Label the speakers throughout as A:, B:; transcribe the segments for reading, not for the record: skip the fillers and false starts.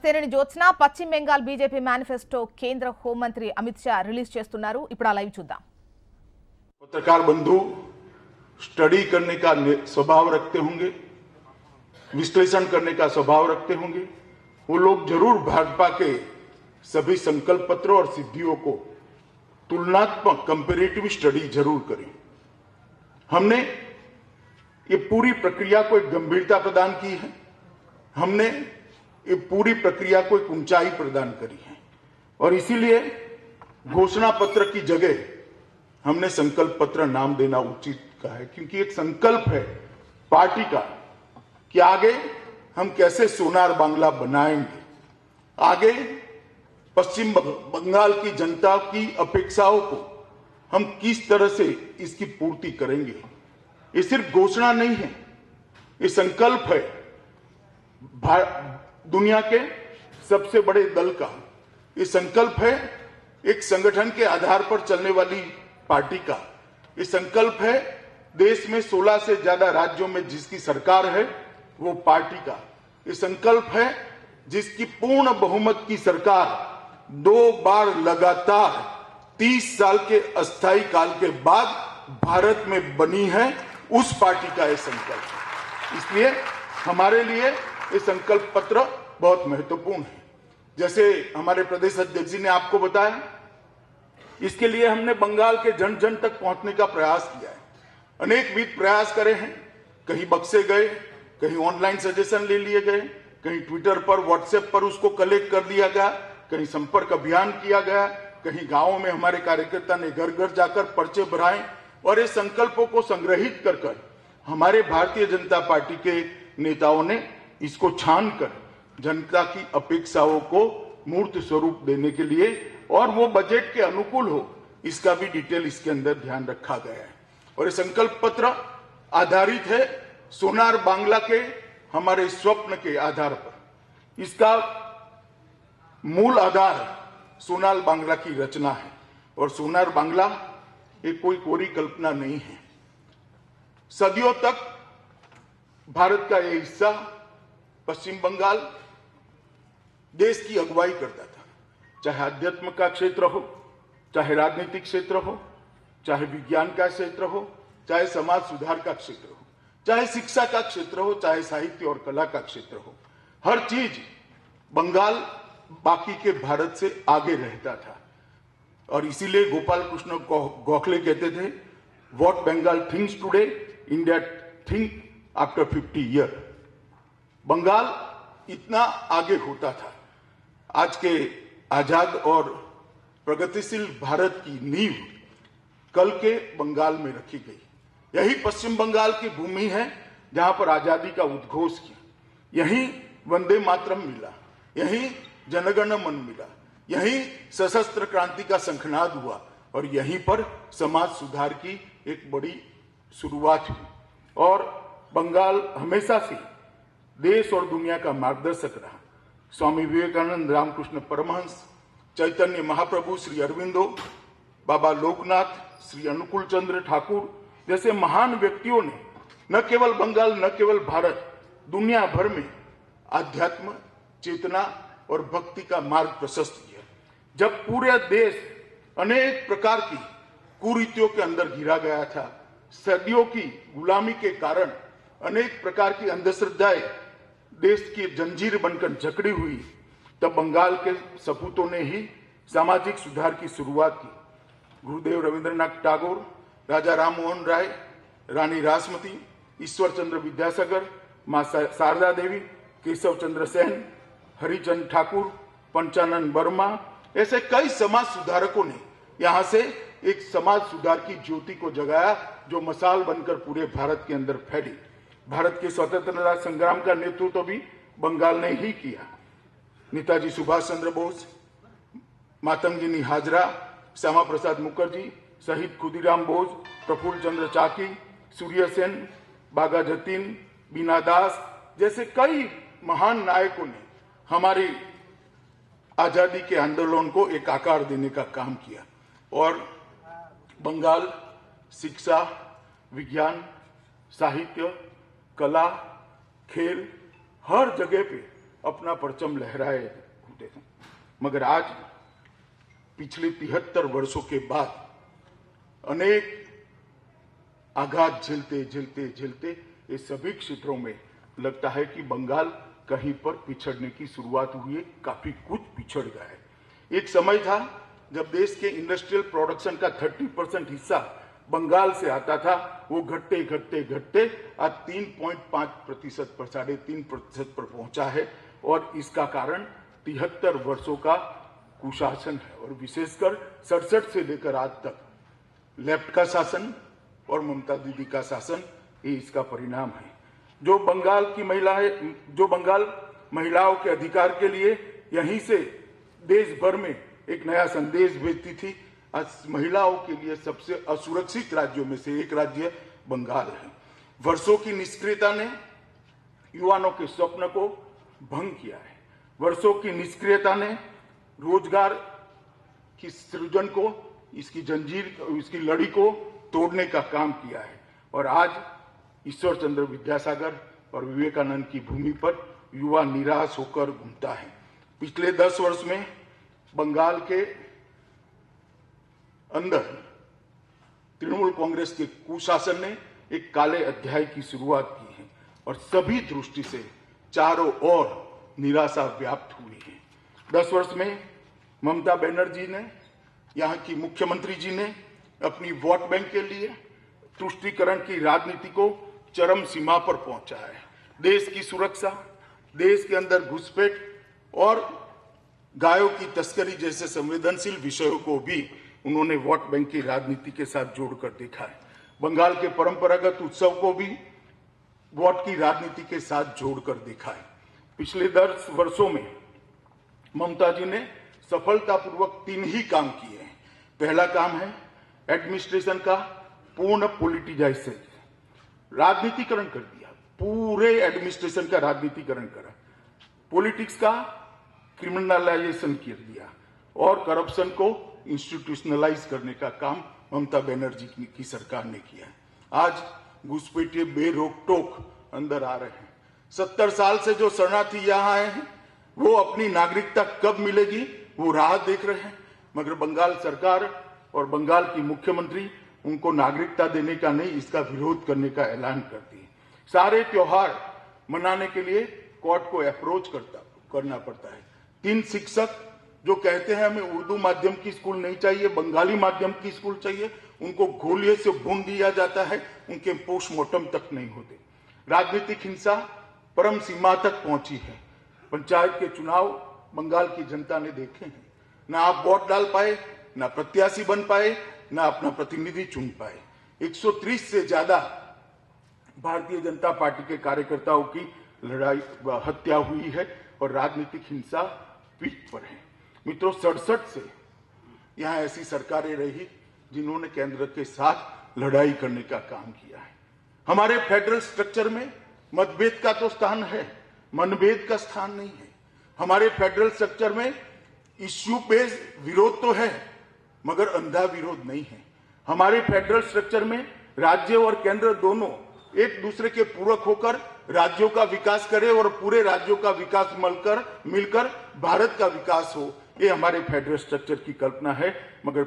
A: నమస్తే నేను జ్యోత్స్న పశ్చిమ బెంగాల్ బీజేపీ మేనిఫेस्टो కేంద్ర హోంమంత్రి అమిత్ షా రిలీజ్ చేస్తున్నారు ఇప్పుడు ఆ లైవ్ చూద్దాం
B: पत्रकार बंधु स्टडी करने का स्वभाव रखते होंगे, विश्लेषण करने का स्वभाव रखते होंगे। वो लोग जरूर भाजपा के सभी संकल्प पत्र और सिद्धियों को तुलनात्मक कंपैरेटिव स्टडी जरूर करें। हमने ये पूरी प्रक्रिया को एक गंभीरता प्रदान की है, हमने ये पूरी प्रक्रिया को एक ऊंचाई प्रदान करी है और इसीलिए घोषणा पत्र की जगह हमने संकल्प पत्र नाम देना उचित कहा है, क्योंकि एक संकल्प है पार्टी का कि आगे हम कैसे सोनार बांग्ला बनाएंगे, आगे पश्चिम बंगाल की जनता की अपेक्षाओं को हम किस तरह से इसकी पूर्ति करेंगे। ये सिर्फ घोषणा नहीं है, ये संकल्प है दुनिया के सबसे बड़े दल का। ये संकल्प है एक संगठन के आधार पर चलने वाली पार्टी का। ये संकल्प है देश में 16 से ज्यादा राज्यों में जिसकी सरकार है वो पार्टी का। ये संकल्प है जिसकी पूर्ण बहुमत की सरकार 2 बार लगातार 30 साल के अस्थायी काल के बाद भारत में बनी है, उस पार्टी का ये संकल्प है। इसलिए हमारे लिए ये संकल्प पत्र बहुत महत्वपूर्ण है। जैसे हमारे प्रदेश अध्यक्ष जी ने आपको बताया, इसके लिए हमने बंगाल के जन जन तक पहुंचने का प्रयास किया है। अनेक विध प्रयास करे हैं, कहीं बक्से गए, कहीं ऑनलाइन सजेशन ले लिए गए, कहीं ट्विटर पर व्हाट्सएप पर उसको कलेक्ट कर दिया गया, कहीं संपर्क अभियान किया गया, कहीं गांवों में हमारे कार्यकर्ता ने घर घर जाकर पर्चे भराए और ये संकल्पों को संग्रहित कर हमारे भारतीय जनता पार्टी के नेताओं ने इसको छान कर जनता की अपेक्षाओं को मूर्त स्वरूप देने के लिए और वो बजट के अनुकूल हो, इसका भी डिटेल इसके अंदर ध्यान रखा गया है। और ये संकल्प पत्र आधारित है सोनार बांग्ला के हमारे स्वप्न के आधार पर। इसका मूल आधार सोनार बांग्ला की रचना है और सोनार बांग्ला एक कोई कोरी कल्पना नहीं है। सदियों तक भारत का यह हिस्सा पश्चिम बंगाल देश की अगुवाई करता था, चाहे अध्यात्म का क्षेत्र हो, चाहे राजनीतिक क्षेत्र हो, चाहे विज्ञान का क्षेत्र हो, चाहे समाज सुधार का क्षेत्र हो, चाहे शिक्षा का क्षेत्र हो, चाहे साहित्य और कला का क्षेत्र हो। हर चीज बंगाल बाकी के भारत से आगे रहता था और इसीलिए गोपाल कृष्ण गोखले कहते थे, what Bengal thinks today India think after 50 year. Bengal इतना आगे होता था। आज के आजाद और प्रगतिशील भारत की नींव कल के बंगाल में रखी गई। यही पश्चिम बंगाल की भूमि है जहां पर आजादी का उद्घोष किया, यहीं वंदे मातरम मिला, यहीं जनगण मन मिला, यहीं सशस्त्र क्रांति का शंखनाद हुआ और यहीं पर समाज सुधार की एक बड़ी शुरुआत हुई। और बंगाल हमेशा से देश और दुनिया का मार्गदर्शक रहा। स्वामी विवेकानंद, रामकृष्ण परमहंस, चैतन्य महाप्रभु, श्री अरविंदो, बाबा लोकनाथ, श्री अनुकूल चंद्र ठाकुर जैसे महान व्यक्तियों ने न केवल बंगाल, न केवल भारत, दुनिया भर में आध्यात्म, चेतना और भक्ति का मार्ग प्रशस्त किया। जब पूरे देश अनेक प्रकार की कुरीतियों के अंदर घिरा गया था, सदियों की गुलामी के कारण अनेक प्रकार की अंधश्रद्धाएं देश की जंजीर बनकर जकड़ी हुई, तब बंगाल के सपूतों ने ही सामाजिक सुधार की शुरुआत की। गुरुदेव रविंद्रनाथ टैगोर, राजा राममोहन राय, रानी रासमती, ईश्वर चंद्र विद्यासागर, मां शारदा देवी, केशव चंद्र सेन, हरिचंद ठाकुर, पंचानन वर्मा, ऐसे कई समाज सुधारकों ने यहां से एक समाज सुधार की ज्योति को जगाया जो मसाल बनकर पूरे भारत के अंदर फैली। भारत के स्वतंत्रता संग्राम का नेतृत्व भी बंगाल ने ही किया। नेताजी सुभाष चंद्र बोस, मातंगिनी हाजरा, श्यामा प्रसाद मुखर्जी, शहीद खुदीराम बोस, प्रफुल्ल चंद्र चाकी, सूर्य सेन, बागा जतीन, बीना दास जैसे कई महान नायकों ने हमारी आजादी के आंदोलन को एक आकार देने का काम किया। और बंगाल शिक्षा, विज्ञान, साहित्य, कला, खेल हर जगह पे अपना परचम लहराए होते थे। मगर आज पिछले 73 वर्षों के बाद अनेक आघात झेलते झेलते झेलते ये सभी क्षेत्रों में लगता है कि बंगाल कहीं पर पिछड़ने की शुरुआत हुई है, काफी कुछ पिछड़ गया है। एक समय था जब देश के इंडस्ट्रियल प्रोडक्शन का 30% हिस्सा बंगाल से आता था, वो घटते घटते घटते आज 3.5% पर 3.5% पर पहुंचा है। और इसका कारण 73 वर्षों का कुशासन है और विशेषकर 67 से लेकर आज तक लेफ्ट का शासन और ममता दीदी का शासन, ये इसका परिणाम है। जो बंगाल महिलाओं के अधिकार के लिए यहीं से देश भर में एक नया संदेश भेजती थी, आज महिलाओं के लिए सबसे असुरक्षित राज्यों में से एक राज्य बंगाल है। वर्षों की निष्क्रियता ने युवाओं के स्वप्न को भंग किया है। वर्षों की निष्क्रियता ने रोजगार की सृजन को, इसकी जंजीर, इसकी लड़ी को तोड़ने का काम किया है। और आज ईश्वर चंद्र विद्यासागर और विवेकानंद की भूमि पर युवा निराश होकर घूमता है। पिछले 10 वर्ष में बंगाल के अंदर तृणमूल कांग्रेस के कुशासन ने एक काले अध्याय की शुरुआत की है और सभी दृष्टि से चारों ओर निराशा व्याप्त हुई है। 10 वर्ष में ममता बनर्जी ने, यहाँ की मुख्यमंत्री जी ने अपनी वोट बैंक के लिए तुष्टीकरण की राजनीति को चरम सीमा पर पहुंचाया है। देश की सुरक्षा, देश के अंदर घुसपैठ और गायों की तस्करी जैसे संवेदनशील विषयों को भी उन्होंने वोट बैंक की राजनीति के साथ जोड़कर देखा है। बंगाल के परंपरागत उत्सव को भी वोट की राजनीति के साथ जोड़कर देखा है। पिछले 10 वर्षों में ममता जी ने सफलतापूर्वक 3 ही काम किए हैं। पहला काम है एडमिनिस्ट्रेशन का पूर्ण पॉलिटिजाइजेशन, राजनीतिकरण कर दिया, पूरे एडमिनिस्ट्रेशन का राजनीतिकरण करा, पॉलिटिक्स का क्रिमिनलाइजेशन कर दिया और करप्शन को इंस्टीट्यूशनलाइज करने का काम ममता बनर्जी की सरकार ने किया। आज घुसपैठिए बेरोक टोक अंदर आ रहे हैं। 70 साल से जो शरणार्थी यहाँ आए हैं वो अपनी नागरिकता कब मिलेगी वो राह देख रहे हैं, मगर बंगाल सरकार और बंगाल की मुख्यमंत्री उनको नागरिकता देने का नहीं, इसका विरोध करने का ऐलान करती है। सारे त्योहार मनाने के लिए कोर्ट को अप्रोच करना पड़ता है। 3 शिक्षक जो कहते हैं हमें उर्दू माध्यम की स्कूल नहीं चाहिए, बंगाली माध्यम की स्कूल चाहिए, उनको गोलियों से भून दिया जाता है, उनके पोस्टमार्टम तक नहीं होते। राजनीतिक हिंसा परम सीमा तक पहुंची है। पंचायत के चुनाव बंगाल की जनता ने देखे हैं, ना आप वोट डाल पाए, ना प्रत्याशी बन पाए, ना अपना प्रतिनिधि चुन पाए। 130 से ज्यादा भारतीय जनता पार्टी के कार्यकर्ताओं की हत्या हुई है और राजनीतिक हिंसा पीक पर है। मित्रों, 67 से यहां ऐसी सरकारें रही जिन्होंने केंद्र के साथ लड़ाई करने का काम किया है। हमारे फेडरल स्ट्रक्चर में मतभेद का तो स्थान है, मनभेद का स्थान नहीं है। हमारे फेडरल स्ट्रक्चर में इश्यू बेस्ड विरोध तो है मगर अंधा विरोध नहीं है। हमारे फेडरल स्ट्रक्चर में राज्य और केंद्र दोनों एक दूसरे के पूरक होकर राज्यों का विकास करे और पूरे राज्यों का विकास मिलकर भारत का विकास हो, ये हमारे फेडरल स्ट्रक्चर की कल्पना है। मगर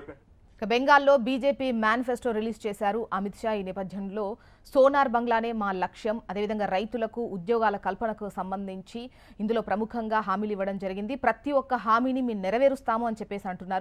A: బెంగాల్లో బీజేపీ మేనిఫెస్టో రిలీజ్ చేశారు అమిత్ షా। ఈ నేపథ్యంలో సోనార్ బంగ్లానే మా లక్ష్యం, అదేవిధంగా రైతులకు ఉద్యోగాల కల్పనకు సంబంధించి ఇందులో ప్రముఖంగా హామీలు ఇవ్వడం జరిగింది। ప్రతి ఒక్క హామీని మేము నెరవేరుస్తాము అని చెప్పేసి అంటున్నారు।